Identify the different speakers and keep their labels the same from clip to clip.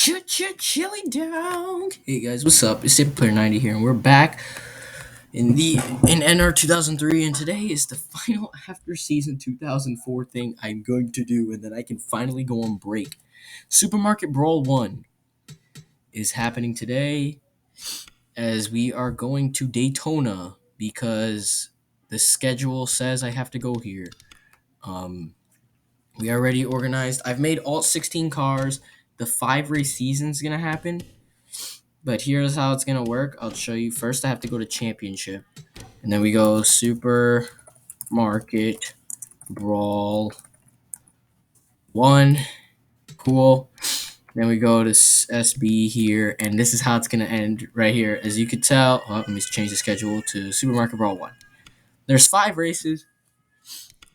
Speaker 1: Chilly down. Hey guys, what's up? It's SuperMarket here, and we're back in NR 2003, and today is the final after season 2004 thing I'm going to do, and then I can finally go on break. Supermarket Brawl 1 is happening today, as we are going to Daytona because the schedule says I have to go here. Um, we are already organized. I've made all 16 cars. The 5 race season is gonna happen. But here's how it's gonna work. I'll show you. First, I have to go to championship, and then we go Supermarket Brawl 1. Cool. Then we go to SB here, and this is how it's gonna end right here. As you could tell, let me change the schedule to Supermarket Brawl 1. There's 5 races.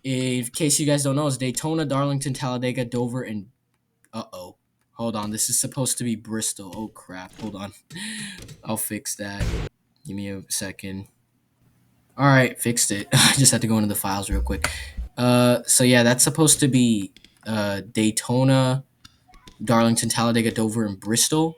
Speaker 1: In case you guys don't know, it's Daytona, Darlington, Talladega, Dover, and hold on. This is supposed to be Bristol. Oh crap. Hold on. I'll fix that. Give me a second. All right, fixed it. I just had to go into the files real quick. So yeah, that's supposed to be Daytona, Darlington, Talladega, Dover, and Bristol.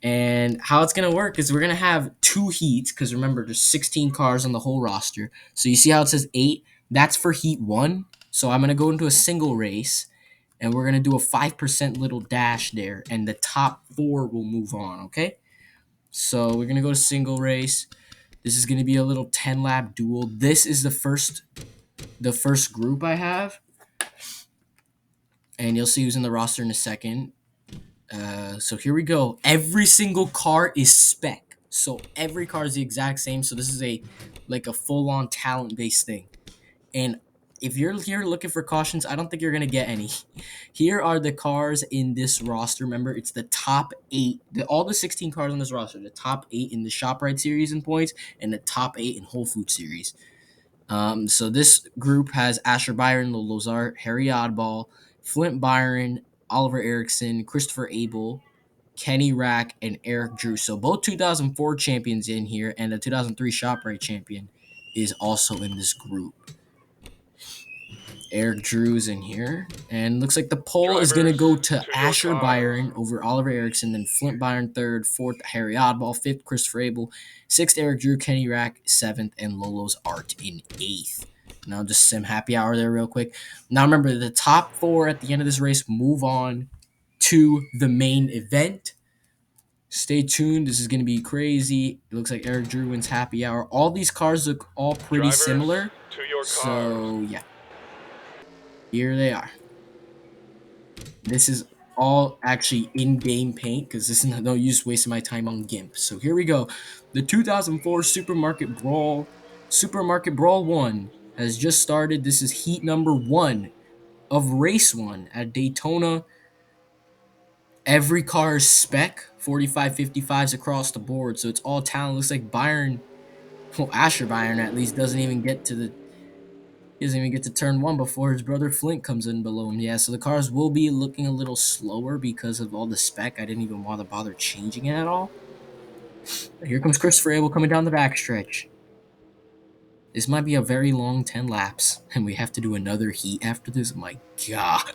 Speaker 1: And how it's gonna work is we're gonna have 2 heats because remember there's 16 cars on the whole roster. So you see how it says 8? That's for heat 1. So I'm gonna go into a single race, and we're gonna do a 5% little dash there, and the top 4 will move on. Okay. So we're gonna go to single race. This is gonna be a little 10-lap duel. This is the first group I have, and you'll see who's in the roster in a second. So here we go. Every single car is spec, so every car is the exact same. So this is a full-on talent-based thing. And if you're here looking for cautions, I don't think you're gonna get any. Here are the cars in this roster. Remember, it's the top 8. All the 16 cars on this roster, the top 8 in the ShopRite series in points, and the top 8 in Whole Food series. So this group has Asher Byron, Lozart, Harry Oddball, Flint Byron, Oliver Erickson, Christopher Abel, Kenny Rack, and Eric Drew. So both 2004 champions in here, and the 2003 ShopRite champion is also in this group. Eric Drew's in here, and looks like the poll is going to go to Asher Byron over Oliver Erickson, then Flint Byron third, fourth Harry Oddball, fifth Christopher Abel, sixth Eric Drew, Kenny Rack seventh, and Lolo's Art in eighth. Now just some happy hour there real quick. Now remember, the top 4 at the end of this race move on to the main event. Stay tuned. This is going to be crazy. It looks like Eric Drew wins happy hour. All these cars look all pretty similar. So yeah. Here they are. This is all actually in-game paint because this is no use wasting my time on GIMP. So here we go. The 2004 Supermarket Brawl 1 has just started. This is heat number 1 of race 1 at Daytona. Every car is spec, 45, 55s across the board. So it's all talent. Looks like Asher Byron at least doesn't even get to turn 1 before his brother Flint comes in below him. Yeah, so the cars will be looking a little slower because of all the spec. I didn't even want to bother changing it at all. Here comes Christopher Abel coming down the backstretch. This might be a very long 10 laps, and we have to do another heat after this. Oh my god.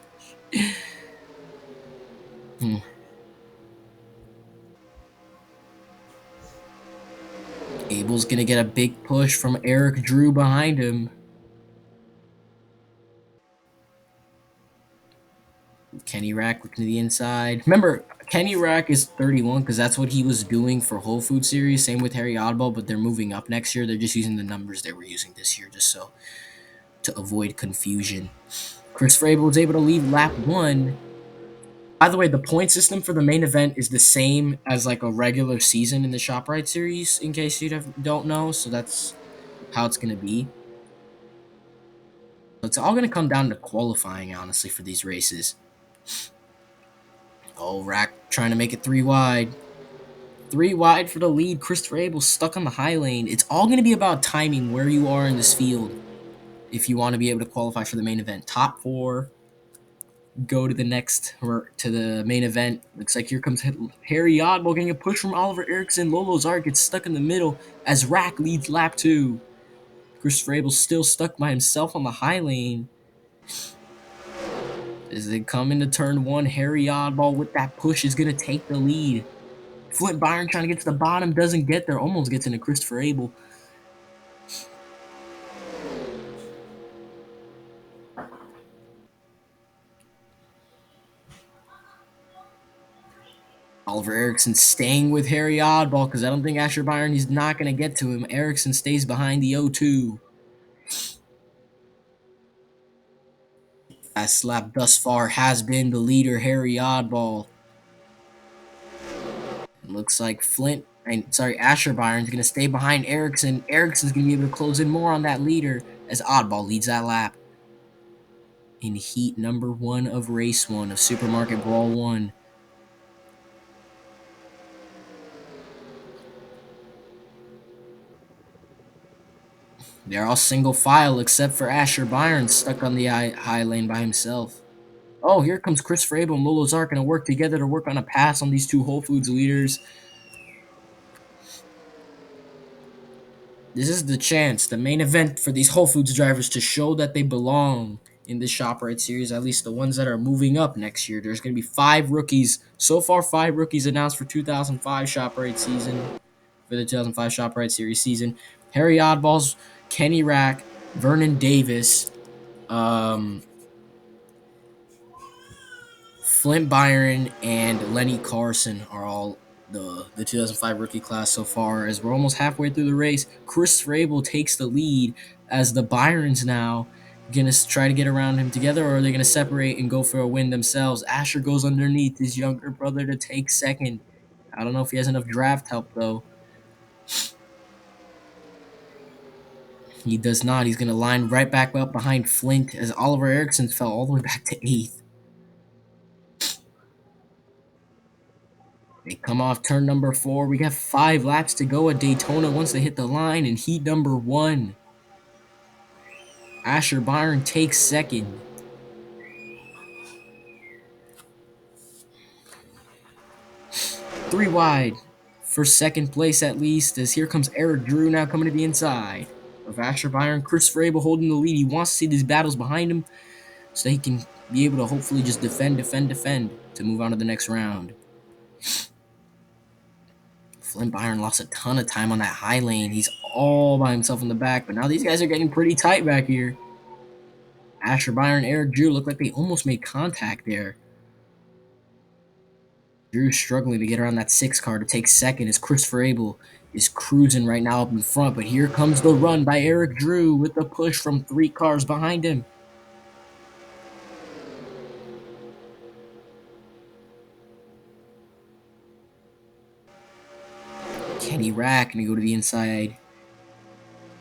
Speaker 1: Abel's going to get a big push from Eric Drew behind him. Kenny Rack looking to the inside. Remember, Kenny Rack is 31 because that's what he was doing for Whole Food Series. Same with Harry Oddball, but they're moving up next year. They're just using the numbers they were using this year just so to avoid confusion. Christopher Abel was able to leave lap 1. By the way, the point system for the main event is the same as like a regular season in the ShopRite series, in case you don't know. So that's how it's going to be. It's all going to come down to qualifying, honestly, for these races. Oh, Rack trying to make it 3 wide. 3 wide for the lead. Christopher Abel stuck on the high lane. It's all going to be about timing where you are in this field if you want to be able to qualify for the main event. Top 4 go to the main event. Looks like here comes Harry Oddball getting a push from Oliver Erickson. Lolo's Art gets stuck in the middle as Rack leads lap 2. Christopher Abel still stuck by himself on the high lane. As they come into turn one, Harry Oddball with that push is going to take the lead. Flint Byron trying to get to the bottom, doesn't get there, almost gets into Christopher Abel. Oliver Erickson staying with Harry Oddball because I don't think Asher Byron, he's not going to get to him. Erickson stays behind the 0-2. That slap thus far has been the leader, Harry Oddball. It looks like Asher Byron's going to stay behind Erickson. Erickson's going to be able to close in more on that leader as Oddball leads that lap. In heat number one of race one of Supermarket Brawl 1. They're all single file except for Asher Byron stuck on the high lane by himself. Oh, here comes Chris Frable and Lolo Zark going to work together to work on a pass on these two Whole Foods leaders. This is the chance, the main event for these Whole Foods drivers to show that they belong in this ShopRite series, at least the ones that are moving up next year. There's going to be 5 rookies. So far, 5 rookies announced for 2005 ShopRite season, for the 2005 ShopRite series season. Harry Oddballs, Kenny Rack, Vernon Davis, Flint Byron, and Lenny Carson are all the 2005 rookie class so far. As we're almost halfway through the race, Chris Frable takes the lead as the Byrons now gonna try to get around him together, or are they gonna separate and go for a win themselves? Asher goes underneath his younger brother to take second. I don't know if he has enough draft help though. He does not. He's gonna line right back up behind Flint as Oliver Erickson fell all the way back to 8th. They come off turn number 4. We got 5 laps to go at Daytona once they hit the line in heat number 1. Asher Byron takes second. 3 wide for second place at least, as here comes Eric Drew now coming to the inside of Asher Byron. Chris Frable holding the lead. He wants to see these battles behind him so he can be able to hopefully just defend to move on to the next round. Flint Byron lost a ton of time on that high lane. He's all by himself in the back, but now these guys are getting pretty tight back here. Asher Byron and Eric Drew look like they almost made contact there. Drew struggling to get around that 6 car to take second as Christopher Abel is cruising right now up in front, but here comes the run by Eric Drew with the push from 3 cars behind him. Kenny Rack going to go to the inside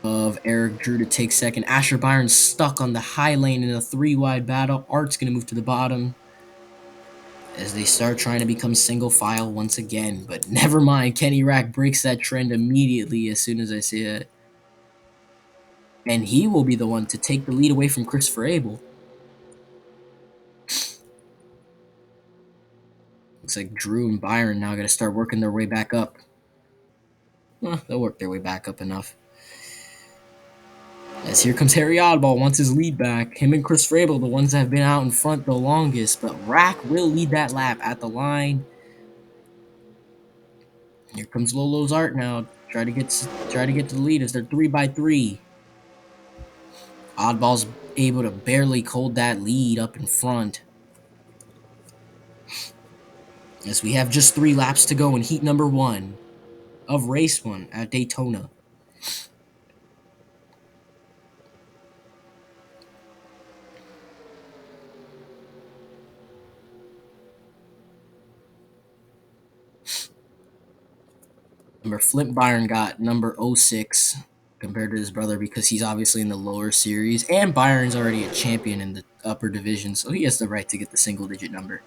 Speaker 1: of Eric Drew to take second. Asher Byron stuck on the high lane in a 3 wide battle. Art's going to move to the bottom as they start trying to become single file once again. But never mind, Kenny Rack breaks that trend immediately as soon as I see it. And he will be the one to take the lead away from Christopher Abel. Looks like Drew and Byron now got to start working their way back up. They'll work their way back up enough. As here comes Harry Oddball, wants his lead back. Him and Chris Frable, the ones that have been out in front the longest, but Rack will lead that lap at the line. Here comes Lolo's Art now, try to get to the lead as they're 3x3. Oddball's able to barely hold that lead up in front. As we have just 3 laps to go in heat number 1 of race 1 at Daytona. Remember, Flint Byron got number 06 compared to his brother because he's obviously in the lower series, and Byron's already a champion in the upper division, so he has the right to get the single-digit number.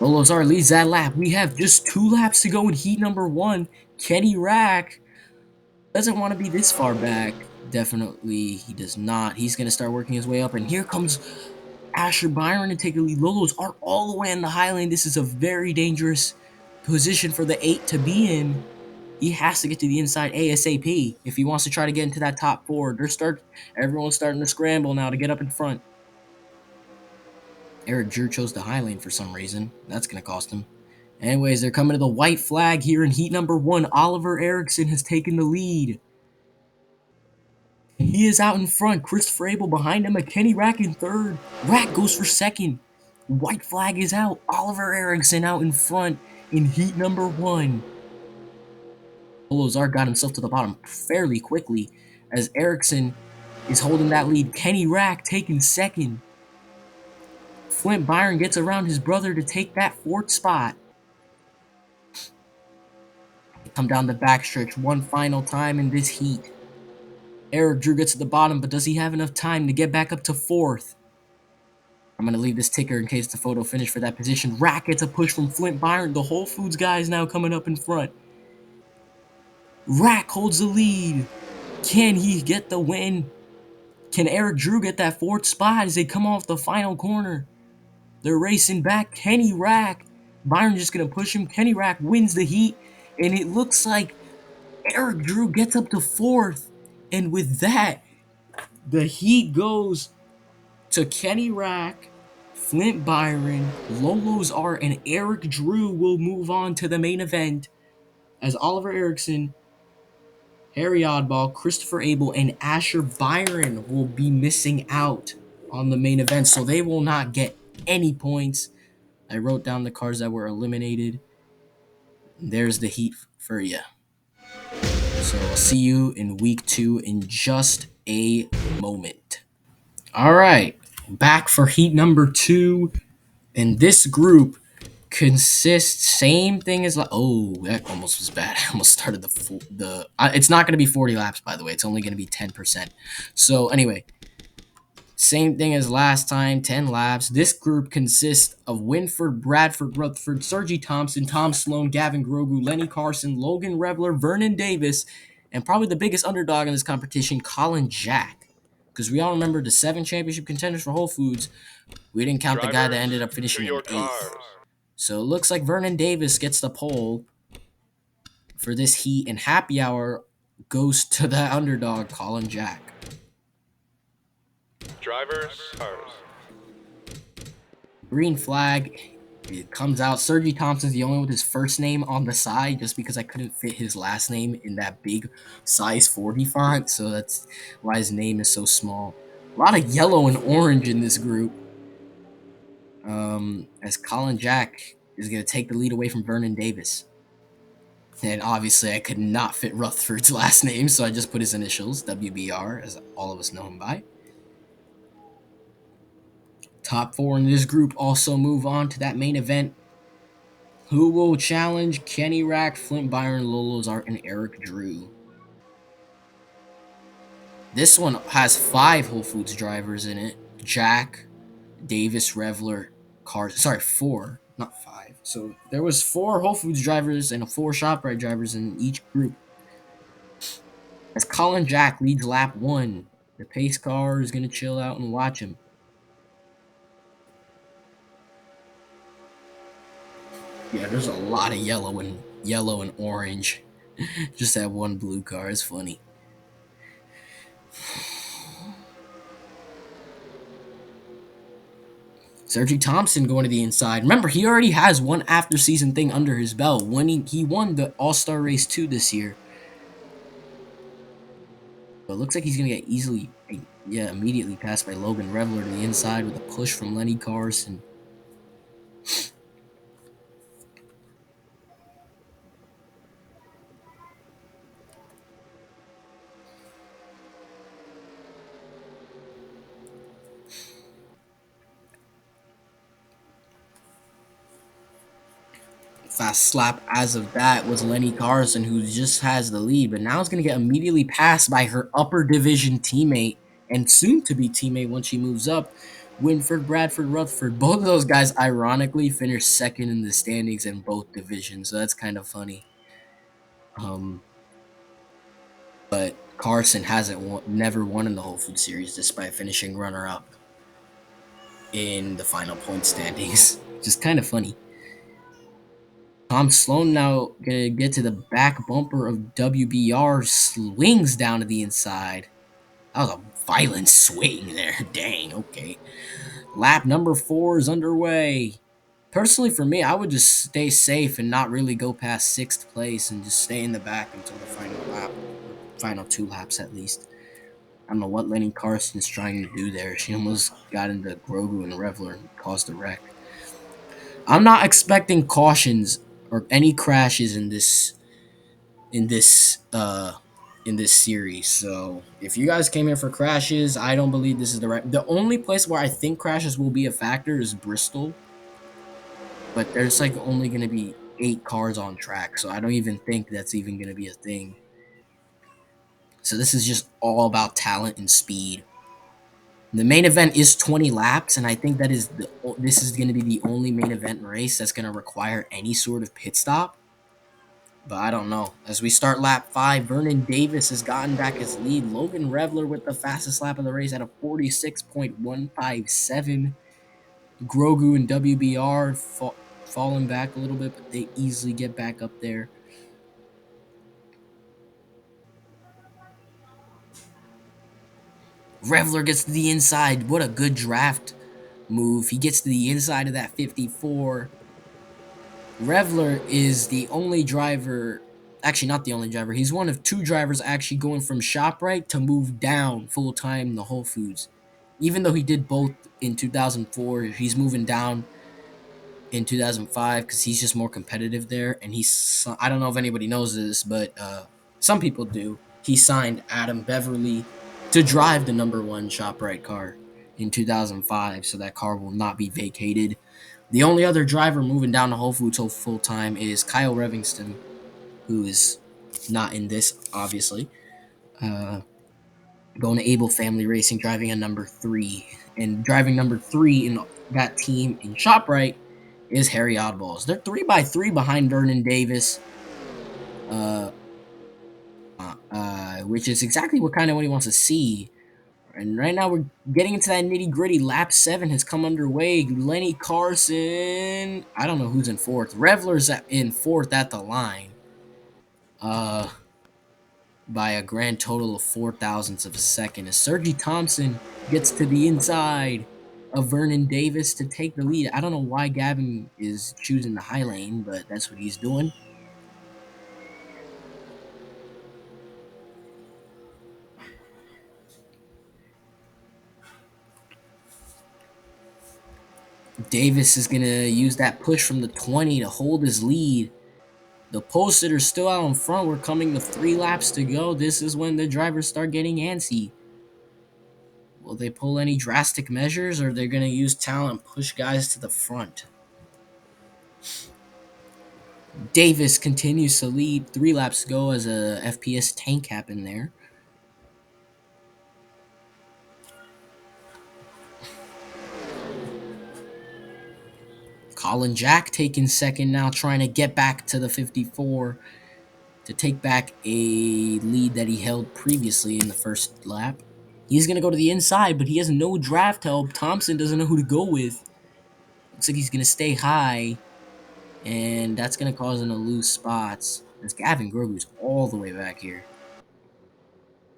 Speaker 1: Lolozar leads that lap. We have just 2 laps to go in heat number 1. Kenny Rack doesn't want to be this far back. Definitely, he does not. He's going to start working his way up, and here comes Asher Byron to take the lead. Lolo's Art all the way in the high lane. This is a very dangerous position for the 8 to be in. He has to get to the inside ASAP if he wants to try to get into that top 4. Everyone's starting to scramble now to get up in front. Eric Drew chose the high lane for some reason. That's going to cost him. Anyways, they're coming to the white flag here in heat number 1. Oliver Erickson has taken the lead. He is out in front. Christopher Abel behind him. McKenny Rack in third. Rack goes for second. White flag is out. Oliver Erickson out in front in heat number 1. Lozar got himself to the bottom fairly quickly as Erickson is holding that lead. Kenny Rack taking second. Flint Byron gets around his brother to take that 4th spot. Come down the backstretch one final time in this heat. Eric Drew gets to the bottom, but does he have enough time to get back up to 4th? I'm going to leave this ticker in case the photo finish for that position. Rack gets a push from Flint Byron. The Whole Foods guy is now coming up in front. Rack holds the lead. Can he get the win? Can Eric Drew get that 4th spot as they come off the final corner? They're racing back. Kenny Rack. Byron just going to push him. Kenny Rack wins the heat. And it looks like Eric Drew gets up to 4th. And with that, the heat goes to Kenny Rack, Flint Byron, Lolo's Art, and Eric Drew will move on to the main event as Oliver Erickson, Harry Oddball, Christopher Abel, and Asher Byron will be missing out on the main event, so they will not get any points. I wrote down the cards that were eliminated. There's the heat for you. So I'll see you in week 2 in just a moment. All right, back for heat number 2, and this group consists same thing as that almost was bad. I almost started it's not going to be 40 laps, by the way. It's only going to be 10%. So anyway, same thing as last time, 10 laps. This group consists of Winford, Bradford, Rutherford, Sergi Thompson, Tom Sloan, Gavin Grogu, Lenny Carson, Logan Revler, Vernon Davis, and probably the biggest underdog in this competition, Colin Jack. Because we all remember the 7 championship contenders for Whole Foods. We didn't count the guy that ended up finishing in 8th. So it looks like Vernon Davis gets the pole for this heat, and happy hour goes to the underdog, Colin Jack.
Speaker 2: Drivers, cars.
Speaker 1: Green flag, it comes out. Sergi Thompson's the only one with his first name on the side just because I couldn't fit his last name in that big size 40 font, so that's why his name is so small. A lot of yellow and orange in this group. As Colin Jack is going to take the lead away from Vernon Davis. And obviously I could not fit Rutherford's last name, so I just put his initials, WBR, as all of us know him by. Top 4 in this group also move on to that main event. Who will challenge Kenny Rack, Flint Byron, Lolo's Art, and Eric Drew? This one has 5 Whole Foods drivers in it. Jack, Davis, Revler, Carson. Sorry, 4, not 5. So there was 4 Whole Foods drivers and 4 ShopRite drivers in each group. As Colin Jack leads lap 1, the pace car is going to chill out and watch him. Yeah, there's a lot of yellow and orange. Just that one blue car is funny. Sergi Thompson going to the inside. Remember, he already has one after-season thing under his belt. When he won the All-Star Race 2 this year. But it looks like he's going to get immediately passed by Logan Revler to the inside with a push from Lenny Carson. Fast slap as of that was Lenny Carson, who just has the lead, but now is going to get immediately passed by her upper division teammate and soon to be teammate once she moves up, Winford, Bradford, Rutherford. Both of those guys ironically finished second in the standings in both divisions, so that's kind of funny. But Carson never won in the Whole Food Series despite finishing runner-up in the final point standings. Just kind of funny. Tom Sloan now gonna get to the back bumper of WBR, swings down to the inside. That was a violent swing there. Dang, okay. Lap number 4 is underway. Personally, for me, I would just stay safe and not really go past sixth place and just stay in the back until the final lap, or final 2 laps at least. I don't know what Lenny Carson's trying to do there. She almost got into Grogu and Revler and caused a wreck. I'm not expecting cautions or any crashes in this uh in this series. So if you guys came here for crashes, I don't believe this is the right. The only place where I think crashes will be a factor is Bristol, but there's like only going to be 8 cars on track, so I don't even think that's even going to be a thing. So this is just all about talent and speed. The main event is 20 laps, and I think that is this is going to be the only main event race that's going to require any sort of pit stop. But I don't know. As we start lap 5, Vernon Davis has gotten back his lead. Logan Revler with the fastest lap of the race at a 46.157. Grogu and WBR falling back a little bit, but they easily get back up there. Revler gets to the inside. What a good draft move. He gets to the inside of that 54. Revler is the only driver, actually not the only driver, he's one of 2 drivers actually going from ShopRite to move down full time the Whole Foods. Even though he did both in 2004, he's moving down in 2005 because he's just more competitive there. And I don't know if anybody knows this, but some people do. He signed Adam Beverly to drive the number 1 ShopRite car in 2005, so that car will not be vacated. The only other driver moving down to Whole Foods full time is Kyle Revingston, who is not in this, obviously. Uh, Going to Able Family Racing, driving a number 3. And driving number 3 in that team in ShopRite is Harry Oddballs. They're 3x3 behind Vernon Davis, uh, which is exactly what kind of what he wants to see. And right now we're getting into that nitty gritty. Lap 7 has come underway. Lenny Carson. I don't know who's in fourth. Revler's in fourth at the line. Uh, by a grand total of 0.004 of a second. As Sergi Thompson gets to the inside of Vernon Davis to take the lead. I don't know why Gavin is choosing the high lane, but that's what he's doing. Davis is going to use that push from the 20 to hold his lead. The posted are still out in front. We're coming to 3 laps to go. This is when the drivers start getting antsy. Will they pull any drastic measures, or are they going to use talent and push guys to the front? Davis continues to lead. 3 laps to go as a FPS tank happened there. Colin Jack taking second now, trying to get back to the 54 to take back a lead that he held previously in the first lap. He's going to go to the inside, but he has no draft help. Thompson doesn't know who to go with. Looks like he's going to stay high, and that's going to cause him to lose spots. As Gavin Grogu's all the way back here.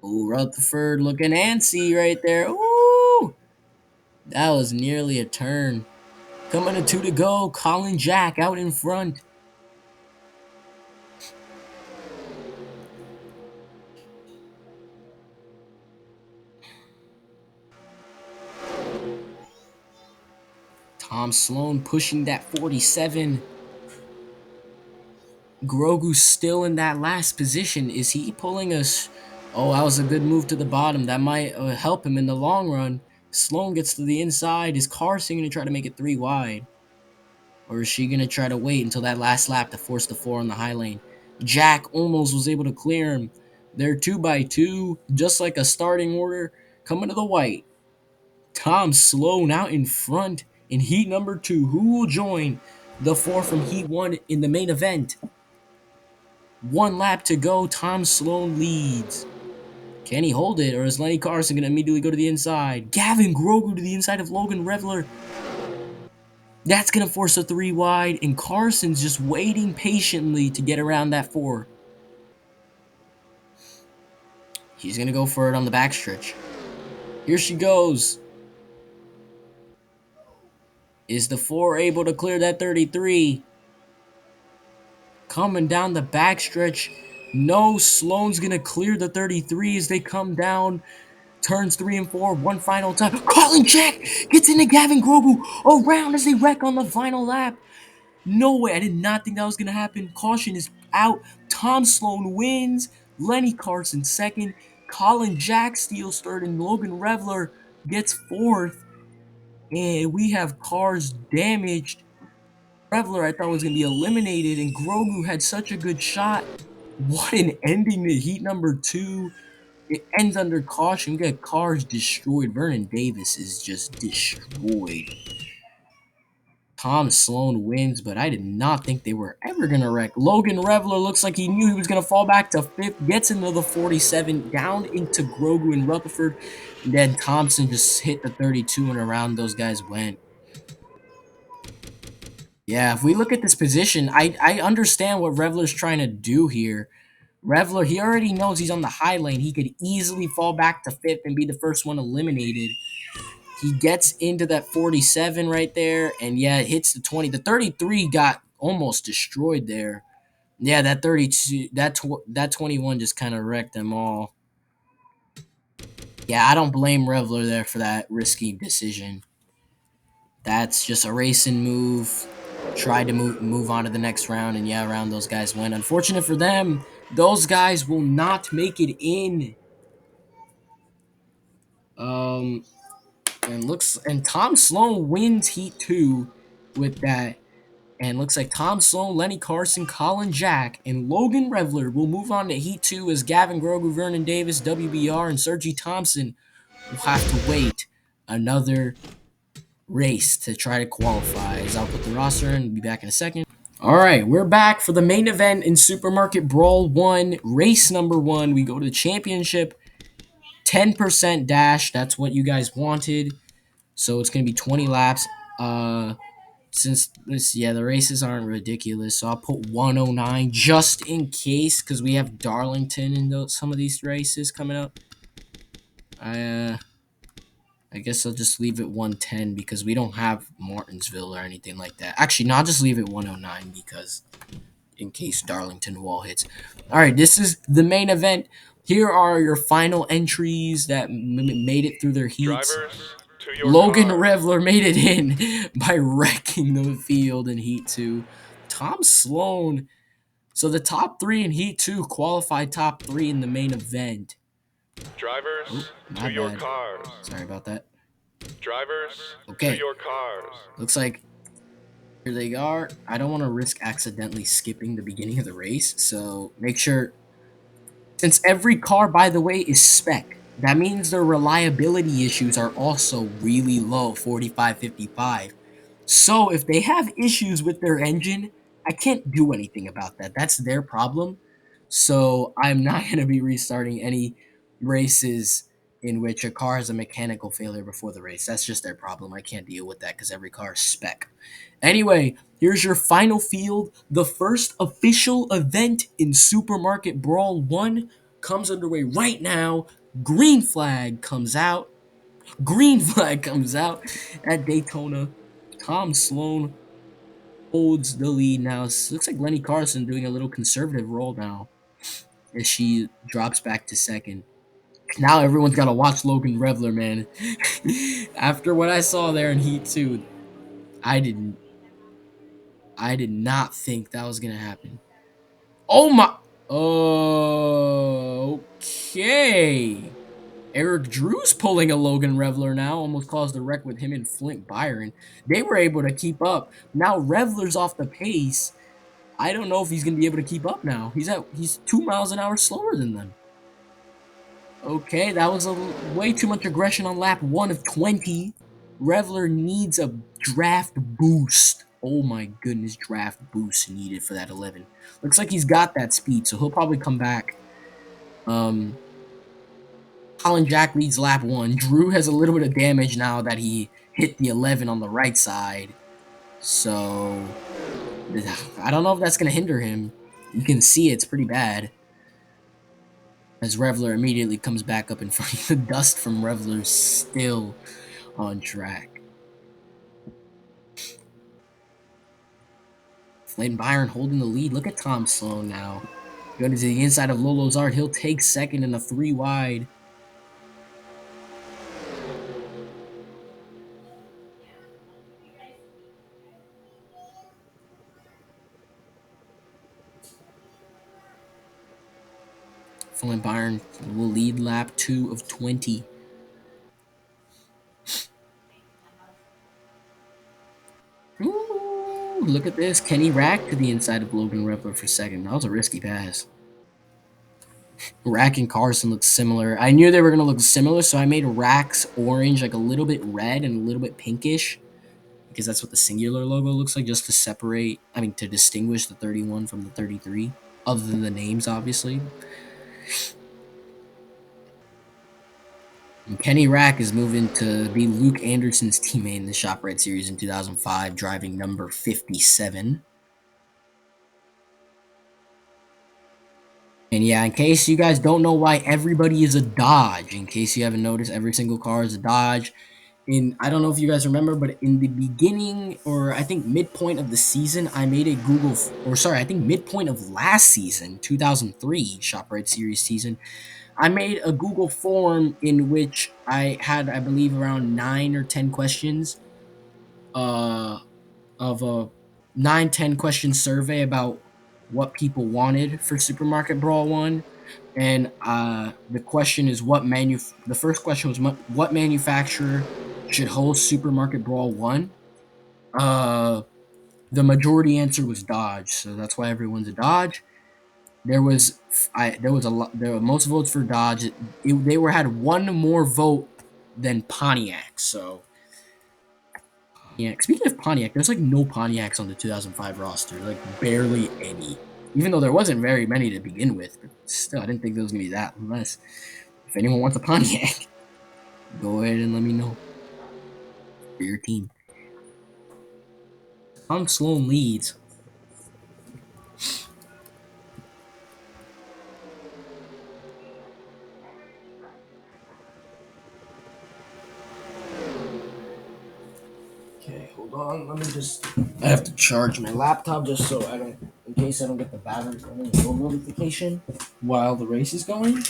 Speaker 1: Oh, Rutherford looking antsy right there. Ooh! That was nearly a turn. Coming to 2 to go. Colin Jack out in front. Tom Sloan pushing that 47. Grogu's still in that last position. Is he pulling us? Oh, that was a good move to the bottom. That might help him in the long run. Sloan gets to the inside. Is Carson going to try to make it 3 wide? Or is she going to try to wait until that last lap to force the 4 on the high lane? Jack almost was able to clear him. They're 2x2, just like a starting order. Coming to the white. Tom Sloan out in front in heat number 2. Who will join the 4 from heat 1 in the main event? 1 lap to go. Tom Sloan leads. Can he hold it, or is Lenny Carson going to immediately go to the inside? Gavin Grogu to the inside of Logan Revler. That's going to force a 3 wide, and Carson's just waiting patiently to get around that 4. He's going to go for it on the backstretch. Here she goes. Is the 4 able to clear that 33? Coming down the backstretch. No, Sloan's gonna clear the 33 as they come down. Turns 3 and 4, one final time. Colin Jack gets into Gavin Grogu around as they wreck on the final lap. No way, I did not think that was gonna happen. Caution is out. Tom Sloan wins. Lenny Carson second. Colin Jack steals third, and Logan Revler gets fourth. And we have cars damaged. Revler I thought was gonna be eliminated, and Grogu had such a good shot. What an ending to heat number 2. It ends under caution. We get cars destroyed. Vernon Davis is just destroyed. Tom Sloan wins, but I did not think they were ever going to wreck. Logan Revler looks like he knew he was going to fall back to 5th, gets into the 47, down into Grogu and Rutherford. And then Thompson just hit the 32, and around those guys went. Yeah, if we look at this position, I understand what Revler's trying to do here. Revler, he already knows he's on the high lane. He could easily fall back to 5th and be the first one eliminated. He gets into that 47 right there, and yeah, it hits the 20. The 33 got almost destroyed there. Yeah, that 32, that 21 just kind of wrecked them all. Yeah, I don't blame Revler there for that risky decision. That's just a racing move. Tried to move on to the next round, and yeah, around those guys went. Unfortunate for them, those guys will not make it in. Um, and Tom Sloan wins Heat 2 with that. And looks like Tom Sloan, Lenny Carson, Colin Jack, and Logan Revler will move on to Heat 2 as Gavin Grogu, Vernon Davis, WBR, and Sergi Thompson will have to wait another race to try to qualify. As I'll put the roster in and be back in a second. Alright, we're back for the main event in SuperMarket Brawl 1, race number 1. We go to the championship, 10% dash. That's what you guys wanted. So it's going to be 20 laps. Since this, yeah, the races aren't ridiculous, so I'll put 109 just in case, because we have Darlington in some of these races coming up. I guess I'll just leave it 110 because we don't have Martinsville or anything like that. Actually, no, I'll just leave it 109 because in case Darlington wall hits. All right, this is the main event. Here are your final entries that made it through their heats. Logan Revler made it in by wrecking the field in Heat 2. Tom Sloan. So the top 3 in Heat 2 qualified top 3 in the main event.
Speaker 2: Drivers, to your cars.
Speaker 1: Sorry about that.
Speaker 2: Drivers,
Speaker 1: okay.
Speaker 2: To your cars.
Speaker 1: Looks like here they are. I don't want to risk accidentally skipping the beginning of the race, so make sure. Since every car, by the way, is spec, that means their reliability issues are also really low, 45, 55. So if they have issues with their engine, I can't do anything about that. That's their problem. So I'm not going to be restarting any races in which a car has a mechanical failure before the race. That's just their problem. I can't deal with that because every car is spec. Anyway, here's your final field. The first official event in SuperMarket Brawl 1 comes underway right now. Green flag comes out. Green flag comes out at Daytona. Tom Sloan holds the lead now. Looks like Lenny Carson doing a little conservative roll now as she drops back to second. Now everyone's got to watch Logan Revler, man. After what I saw there in Heat 2, I did not think that was going to happen. Oh my. Okay. Eric Drew's pulling a Logan Revler now, almost caused a wreck with him and Flint Byron. They were able to keep up. Now Revler's off the pace. I don't know if he's going to be able to keep up now. He's 2 miles an hour slower than them. Okay, that was way too much aggression on lap 1 of 20. Revler needs a draft boost. Oh my goodness, draft boost needed for that 11. Looks like he's got that speed, so he'll probably come back. Colin Jack leads lap 1. Drew has a little bit of damage now that he hit the 11 on the right side. So, I don't know if that's going to hinder him. You can see it's pretty bad. As Revler immediately comes back up in front. The dust from Revler's still on track. Flynn Byron holding the lead. Look at Tom Sloan now. Going to the inside of Lolo's Art. He'll take second in a 3 wide. Flynn Byron will lead lap 2 of 20. Ooh, look at this. Kenny Rack to the inside of Logan Repler for second. That was a risky pass. Rack and Carson look similar. I knew they were going to look similar, so I made Rack's orange like a little bit red and a little bit pinkish because that's what the singular logo looks like, just to separate, to distinguish the 31 from the 33, other than the names, obviously. And Kenny Rack is moving to be Luke Anderson's teammate in the ShopRite Series in 2005, driving number 57. And yeah, in case you guys don't know why everybody is a Dodge, in case you haven't noticed, every single car is a Dodge. I don't know if you guys remember, but in the beginning, or I think midpoint of the season, I made a I think midpoint of last season, 2003 ShopRite Series season, I made a Google form in which I had, I believe, around 9 or 10 questions, uh, of a 9-10 question survey about what people wanted for Supermarket Brawl 1. And the question is the first question was what manufacturer should host Supermarket Brawl 1? Uh, the majority answer was Dodge, so that's why everyone's a Dodge. There was a lot. There were most votes for Dodge. They had one more vote than Pontiac. So yeah. Speaking of Pontiac, there's like no Pontiacs on the 2005 roster. Like barely any. Even though there wasn't very many to begin with, but still, I didn't think there was gonna be that. Unless if anyone wants a Pontiac, go ahead and let me know for your team. Tom Sloan leads. Okay, hold on. Let me just. I have to charge my laptop just so I don't, in case I don't get the battery running no notification while the race is going.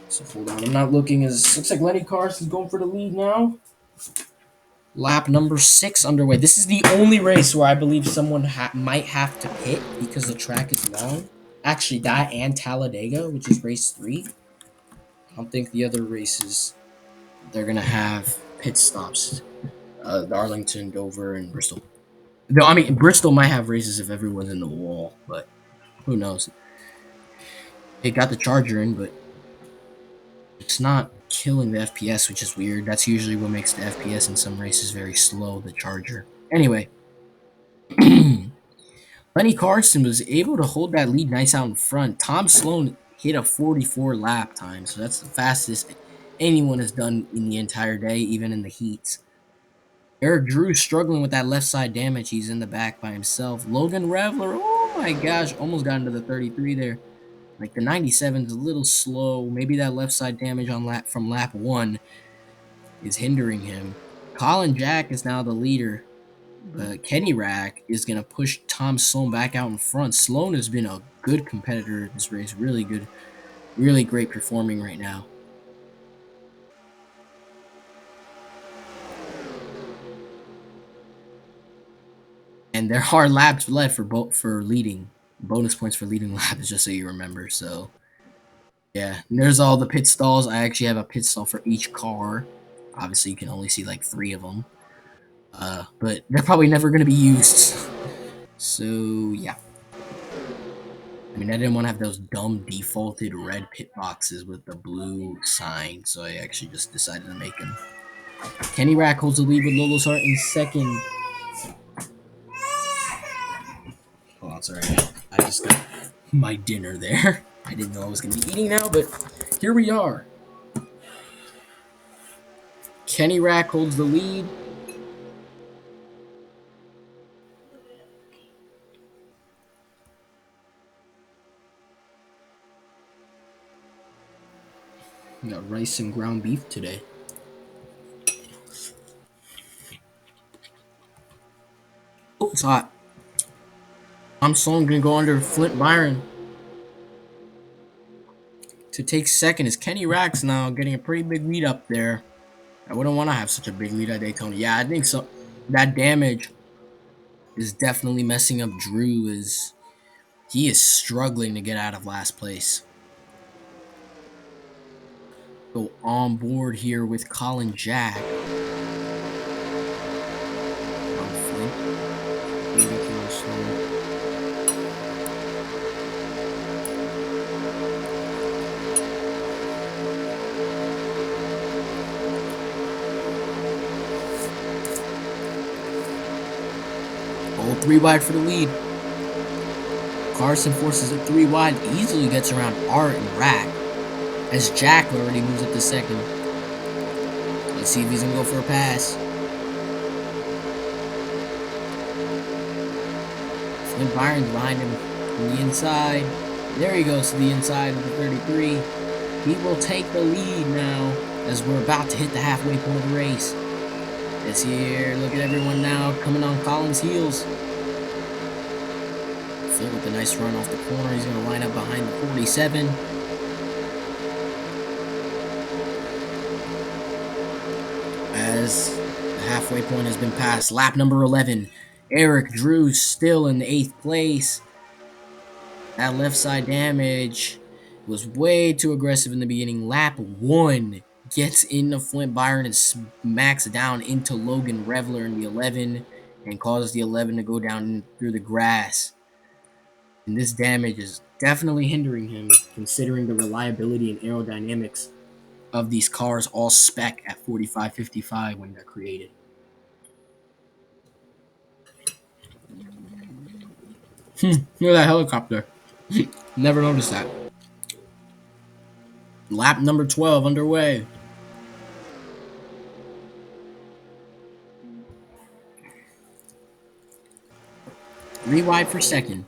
Speaker 1: So hold on. I'm not looking as. Looks like Lenny Carson's going for the lead now. Lap number 6 underway. This is the only race where I believe someone might have to pit because the track is long. Actually, that and Talladega, which is race 3. I don't think the other races they're gonna have pit stops. Darlington, Dover, and Bristol. No, Bristol might have races if everyone's in the wall, but who knows? It got the Charger in, but it's not killing the FPS, which is weird. That's usually what makes the FPS in some races very slow, the Charger. Anyway, Lenny Carson was able to hold that lead nice out in front. Tom Sloan hit a 44 lap time, so that's the fastest anyone has done in the entire day, even in the heats. Eric Drew struggling with that left side damage. He's in the back by himself. Logan Revler, oh my gosh, almost got into the 33 there. Like the 97 is a little slow. Maybe that left side damage from lap 1 is hindering him. Colin Jack is now the leader. But Kenny Rack is going to push Tom Sloan back out in front. Sloan has been a good competitor in this race. Really good. Really great performing right now. And there are laps left for leading. Bonus points for leading laps, just so you remember. So, yeah. And there's all the pit stalls. I actually have a pit stall for each car. Obviously, you can only see like 3 of them. But they're probably never going to be used. So, yeah. I didn't want to have those dumb defaulted red pit boxes with the blue sign, so I actually just decided to make them. Kenny Rack holds the lead with Lolo's Heart in second. Hold on, sorry. I just got my dinner there. I didn't know I was going to be eating now, but here we are. Kenny Rack holds the lead. We got rice and ground beef today. Oh, it's hot. Tom Sloan gonna go under Flint Byron to take second. Is Kenny Rax now getting a pretty big lead up there? I wouldn't want to have such a big lead at Daytona. Yeah, I think so. That damage is definitely messing up Drew. Is he is struggling to get out of last place. Go on board here with Colin Jack on Flint. Oh, 3 wide for the lead. Carson forces it 3 wide, easily gets around Art and Rack as Jack already moves up to second. Let's see if he's gonna go for a pass. Flint Byron's behind him from the inside. There he goes to the inside of the 33. He will take the lead now as we're about to hit the halfway point of the race. This here, look at everyone now coming on Colin's heels. Flint with a nice run off the corner. He's going to line up behind the 47. As the halfway point has been passed. Lap number 11. Eric Drew still in the 8th place. That left side damage was way too aggressive in the beginning. Lap 1 gets into Flint Byron and smacks down into Logan Revler in the 11 and causes the 11 to go down through the grass. And this damage is definitely hindering him, considering the reliability and aerodynamics of these cars, all spec at 45-55 when they're created. Look at that helicopter. Never noticed that. Lap number 12 underway. Three wide for second.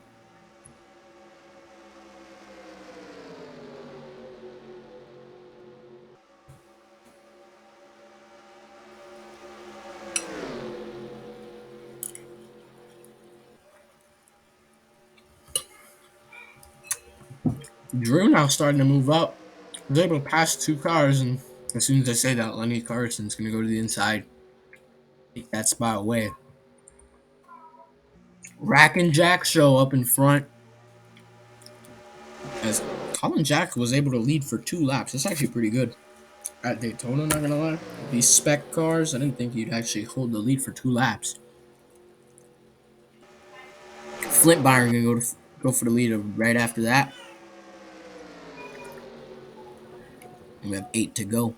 Speaker 1: Drew now starting to move up. Was able to pass 2 cars, and as soon as I say that, Lenny Carson's going to go to the inside. Take that spot away. Rack and Jack show up in front. As Colin Jack was able to lead for 2 laps. That's actually pretty good. At Daytona, not gonna lie. These spec cars, I didn't think you'd actually hold the lead for 2 laps. Flint Byron gonna go for the lead right after that. We have 8 to go.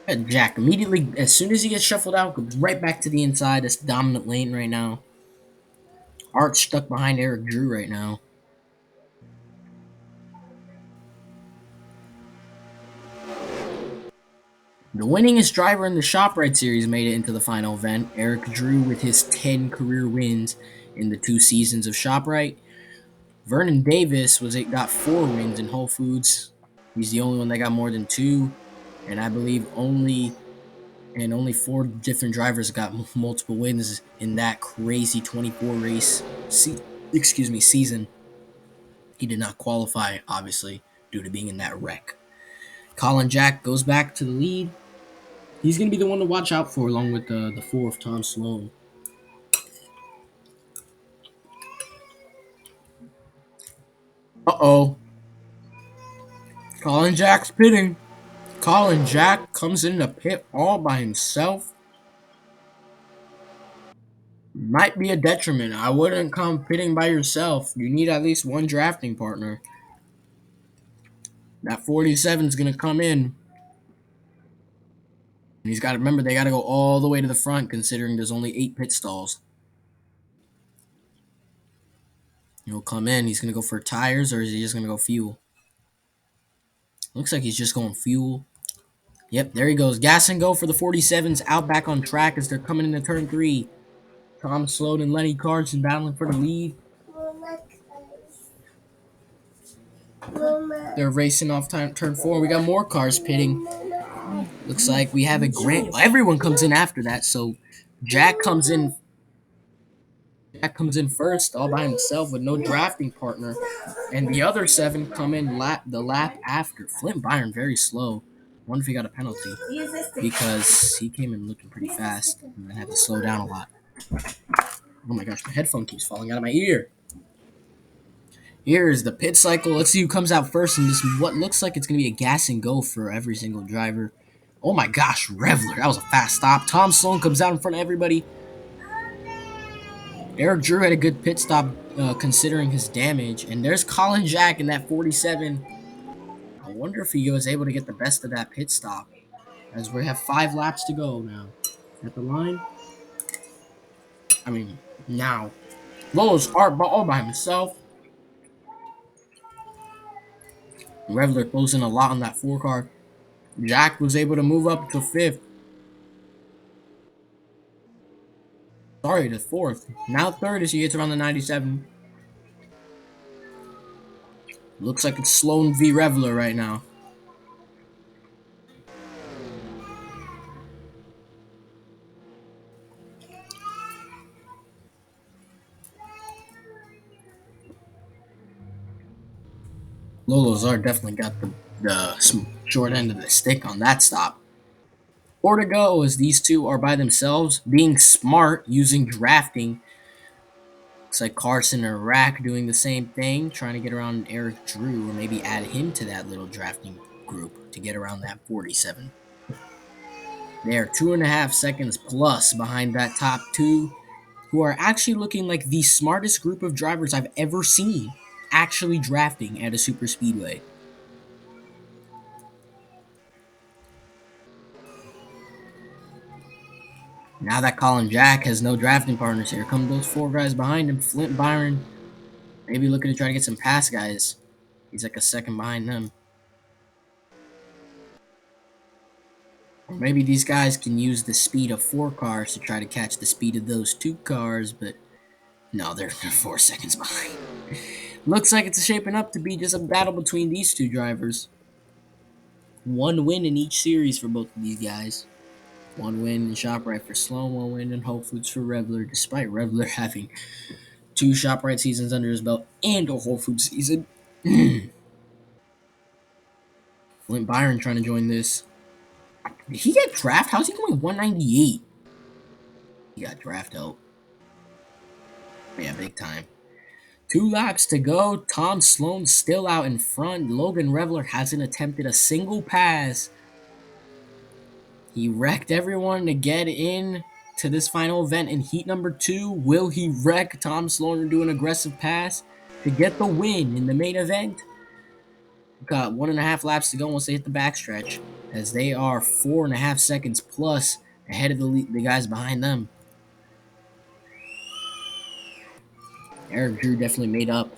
Speaker 1: And Jack immediately, as soon as he gets shuffled out, goes right back to the inside. That's dominant lane right now. Art stuck behind Eric Drew right now. The winningest driver in the ShopRite series made it into the final event. Eric Drew with his 10 career wins in the 2 seasons of ShopRite. Vernon Davis got 4 wins in Whole Foods. He's the only one that got more than 2, and I believe only 4 different drivers got multiple wins in that crazy 24 race season. He did not qualify, obviously, due to being in that wreck. Colin Jack goes back to the lead. He's going to be the one to watch out for, along with the 4 of Tom Sloan. Uh-oh. Colin Jack's pitting. Colin Jack comes in the pit all by himself. Might be a detriment. I wouldn't come pitting by yourself. You need at least one drafting partner. That 47 is going to come in. And he's got to remember, they got to go all the way to the front, considering there's only 8 pit stalls. He'll come in. He's going to go for tires, or is he just going to go fuel? Looks like he's just going fuel. Yep, there he goes. Gas and go for the 47s out back on track as they're coming into turn 3. Tom Sloan and Lenny Carson battling for the lead. They're racing off turn 4. We got more cars pitting. Looks like we have a grand. Everyone comes in after that. So Jack comes in. Jack comes in first, all by himself with no drafting partner, and the other 7 come in the lap after. Flint Byron very slow. Wonder if he got a penalty because he came in looking pretty fast and then had to slow down a lot. Oh my gosh, my headphone keeps falling out of my ear. Here is the pit cycle. Let's see who comes out first in this. What looks like it's going to be a gas and go for every single driver. Oh my gosh, Revler. That was a fast stop. Tom Sloan comes out in front of everybody. Eric Drew had a good pit stop considering his damage. And there's Colin Jack in that 47. I wonder if he was able to get the best of that pit stop. As we have 5 laps to go now. At the line. Now. Lolo's art all by himself. Revler throws in a lot on that 4 car. Jack was able to move up to 5th. Sorry, to 4th. Now 3rd as he gets around the 97. Looks like it's Sloan v. Revler right now. Lolo Zard definitely got the short end of the stick on that stop. Ortega, as these two are by themselves, being smart, using drafting. Looks like Carson or Rack doing the same thing, trying to get around Eric Drew, or maybe add him to that little drafting group to get around that 47. They're 2.5 seconds plus behind that top 2, who are actually looking like the smartest group of drivers I've ever seen actually drafting at a super speedway. Now that Colin Jack has no drafting partners, here come those 4 guys behind him. Flint Byron, maybe looking to try to get some pass guys. He's like a second behind them. Or maybe these guys can use the speed of 4 cars to try to catch the speed of those 2 cars, but no, they're 4 seconds behind. Looks like it's shaping up to be just a battle between these 2 drivers. 1 win in each series for both of these guys. 1 win in ShopRite for Sloan, 1 win in Whole Foods for Revler, despite Revler having 2 ShopRite seasons under his belt and a Whole Foods season. Flint Byron trying to join this. Did he get draft? How's he going 198? He got draft out. Yeah, big time. 2 laps to go. Tom Sloan still out in front. Logan Revler hasn't attempted a single pass. He wrecked everyone to get in to this final event in heat number 2. Will he wreck Tom Sloan and do an aggressive pass to get the win in the main event? We've got 1.5 laps to go once they hit the backstretch, as they are 4.5 seconds plus ahead of the guys behind them. Eric Drew definitely made up,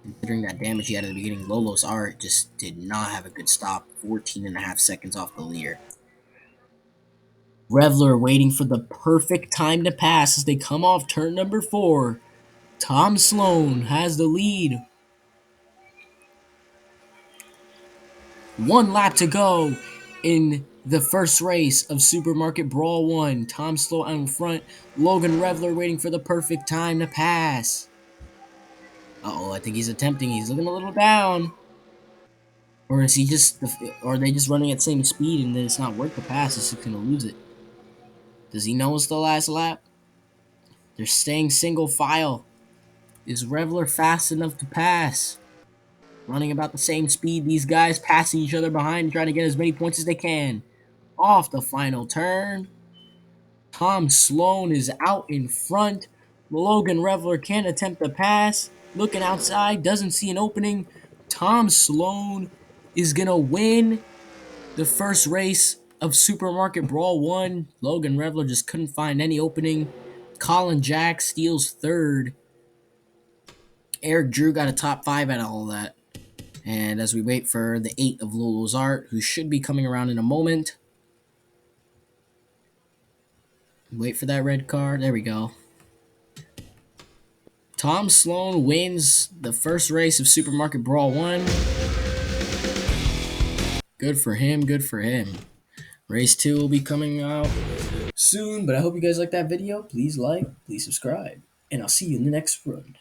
Speaker 1: considering that damage he had at the beginning. Lolo's art just did not have a good stop. 14.5 seconds off the leader. Revler waiting for the perfect time to pass as they come off turn number 4. Tom Sloan has the lead. 1 lap to go in the first race of SuperMarket Brawl 1. Tom Sloan out in front. Logan Revler waiting for the perfect time to pass. Uh-oh, I think he's attempting. He's looking a little down. Or is he just, or are they just running at the same speed and then it's not worth the pass? It's just going to lose it. Does he know it's the last lap? They're staying single file. Is Revler fast enough to pass? Running about the same speed. These guys passing each other behind, trying to get as many points as they can. Off the final turn. Tom Sloan is out in front. Logan Revler can't attempt the pass. Looking outside, doesn't see an opening. Tom Sloan is going to win the first race of SuperMarket Brawl 1. Logan Revler just couldn't find any opening. Colin Jack steals 3rd. Eric Drew got a top 5 out of all that. And as we wait for the 8 of Lolo's Art, who should be coming around in a moment. Wait for that red card. There we go. Tom Sloan wins the first race of Supermarket Brawl 1. Good for him, good for him. Race 2 will be coming out soon, but I hope you guys like that video. Please like, please subscribe, and I'll see you in the next run.